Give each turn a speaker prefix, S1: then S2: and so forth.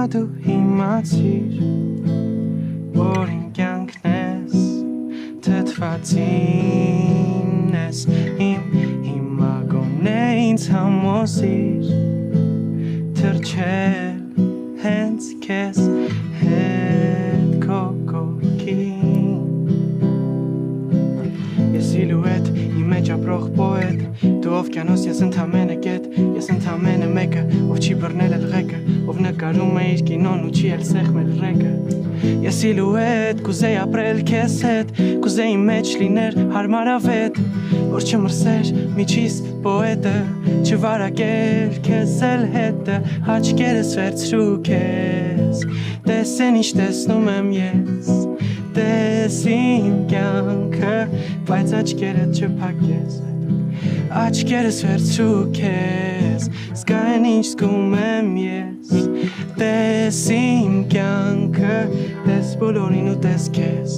S1: դու իմացիր որ իմ կյանքն ես թթվածին ես իմ հիմա գոնե ինձ համոզիր թրջել հենց քեզ հետ քո կողքին ես սիլուետ իմ մեջ ապրող պոետ դու օվկիանոս ես ընդամենը կետ ես ընդամենը մեկը ով չի բռնել էլ ղեկը ով նկարում է իր կինոն ու չի էլ սեղմել ռեկը ես սիլուետ կուզեի ապրել քեզ հետ կուզեի մեջ լիներ հարմարավետ որ չմրսեր միջիս պոետը չվարակեր քեզ էլ հետը աչքերս վերցրու քեզ տեսեն ինչ տեսնում եմ ես տես իմ կյանքը բայց աչքերդ չփակես աչքերս վերցրու քեզ զգան ինչ զգում եմ ես տես իմ կյանքը տես բոլորին ու տես քեզ